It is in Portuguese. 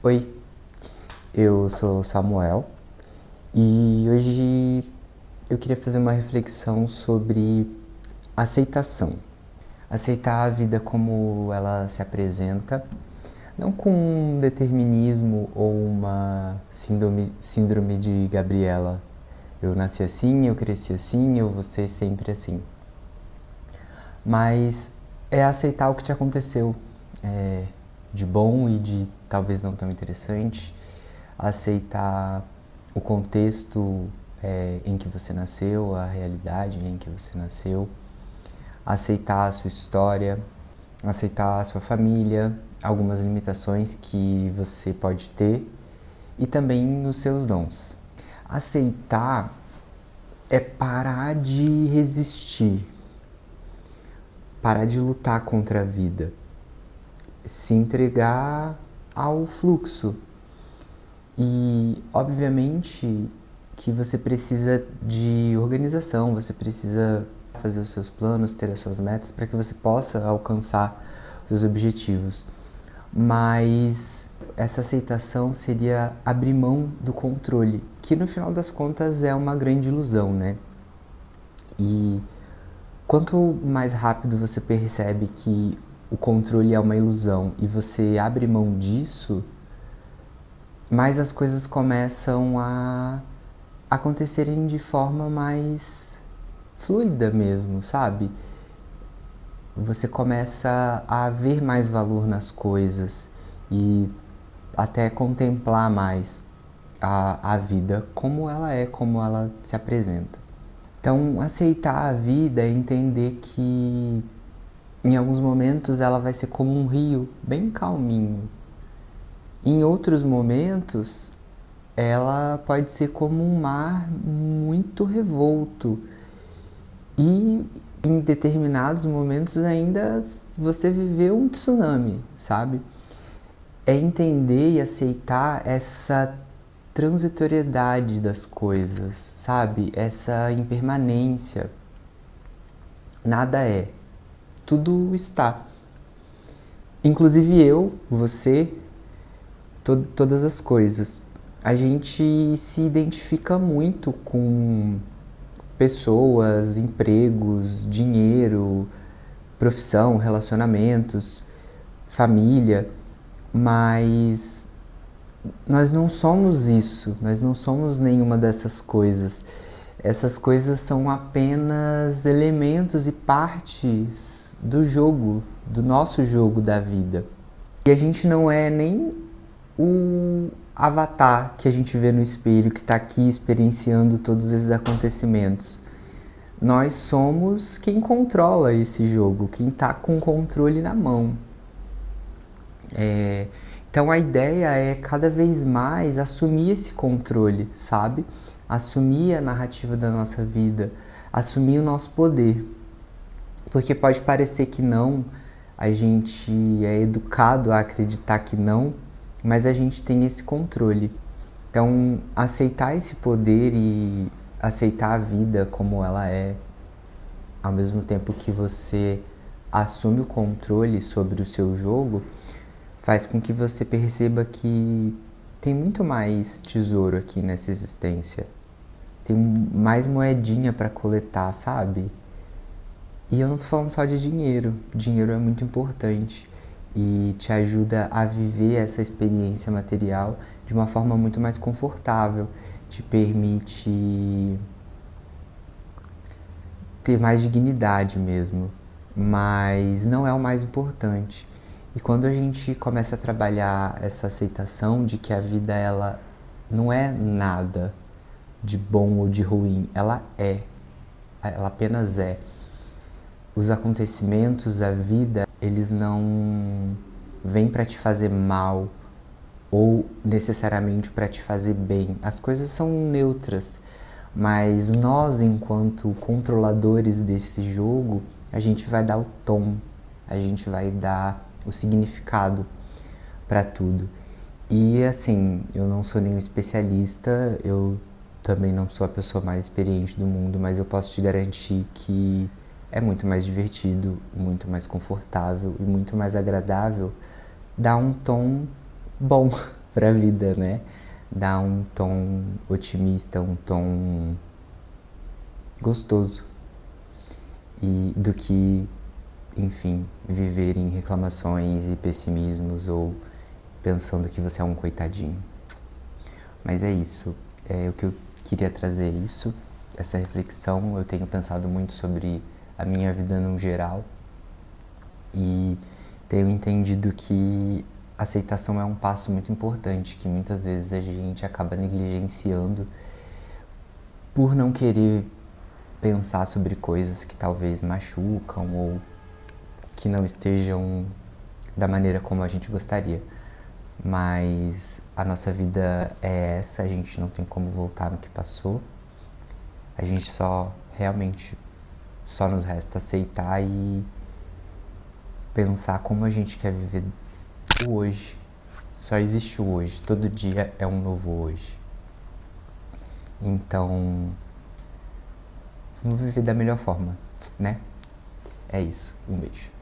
Oi, eu sou Samuel e hoje eu queria fazer uma reflexão sobre aceitação. Aceitar a vida como ela se apresenta, não com um determinismo ou uma síndrome de Gabriela. Eu nasci assim, eu cresci assim, eu vou ser sempre assim. Mas é aceitar o que te aconteceu, de bom e de talvez não tão interessante, aceitar o contexto em que você nasceu, a realidade em que você nasceu, aceitar a sua história, aceitar a sua família, algumas limitações que você pode ter e também os seus dons. Aceitar é parar de resistir, parar de lutar contra a vida, se entregar ao fluxo. E, obviamente, que você precisa de organização, você precisa fazer os seus planos, ter as suas metas para que você possa alcançar os seus objetivos. Mas essa aceitação seria abrir mão do controle, que no final das contas é uma grande ilusão, né? E quanto mais rápido você percebe que o controle é uma ilusão e você abre mão disso, mais as coisas começam a acontecerem de forma mais fluida mesmo, sabe? Você começa a ver mais valor nas coisas e até contemplar mais a vida como ela se apresenta. Então, aceitar a vida é entender que em alguns momentos ela vai ser como um rio bem calminho. Em outros momentos, ela pode ser como um mar muito revolto. E em determinados momentos ainda você viveu um tsunami, sabe? É entender e aceitar essa transitoriedade das coisas, sabe? Essa impermanência. Nada é, tudo está. Inclusive eu, você, todas as coisas. A gente se identifica muito com pessoas, empregos, dinheiro, profissão, relacionamentos, família, mas nós não somos isso, nós não somos nenhuma dessas coisas. Essas coisas são apenas elementos e partes do jogo, do nosso jogo da vida. E a gente não é nem o avatar que a gente vê no espelho, que está aqui experienciando todos esses acontecimentos. Nós somos quem controla esse jogo, quem está com o controle na mão. Então a ideia é cada vez mais assumir esse controle, sabe? Assumir a narrativa da nossa vida, assumir o nosso poder. Porque pode parecer que não, a gente é educado a acreditar que não, mas a gente tem esse controle. Então, aceitar esse poder e aceitar a vida como ela é, ao mesmo tempo que você assume o controle sobre o seu jogo, faz com que você perceba que tem muito mais tesouro aqui nessa existência. Tem mais moedinha para coletar, sabe? E eu não tô falando só de dinheiro. Dinheiro é muito importante e te ajuda a viver essa experiência material de uma forma muito mais confortável, te permite ter mais dignidade mesmo, mas não é o mais importante. E quando a gente começa a trabalhar essa aceitação de que a vida ela não é nada de bom ou de ruim, ela apenas é. Os acontecimentos, a vida, eles não vêm para te fazer mal ou necessariamente para te fazer bem. As coisas são neutras, mas nós, enquanto controladores desse jogo, a gente vai dar o tom, a gente vai dar o significado para tudo. E assim, eu não sou nenhum especialista, eu também não sou a pessoa mais experiente do mundo, mas eu posso te garantir que é muito mais divertido, muito mais confortável e muito mais agradável dar um tom bom pra vida, né? Dar um tom otimista, um tom gostoso. E do que, enfim, viver em reclamações e pessimismos ou pensando que você é um coitadinho. Mas é isso. É o que eu queria trazer isso, essa reflexão. Eu tenho pensado muito sobre a minha vida no geral e tenho entendido que aceitação é um passo muito importante, que muitas vezes a gente acaba negligenciando por não querer pensar sobre coisas que talvez machucam ou que não estejam da maneira como a gente gostaria. Mas a nossa vida é essa, a gente não tem como voltar no que passou. A gente realmente só nos resta aceitar e pensar como a gente quer viver o hoje. Só existe o hoje, todo dia é um novo hoje. Então, vamos viver da melhor forma, né? É isso, um beijo.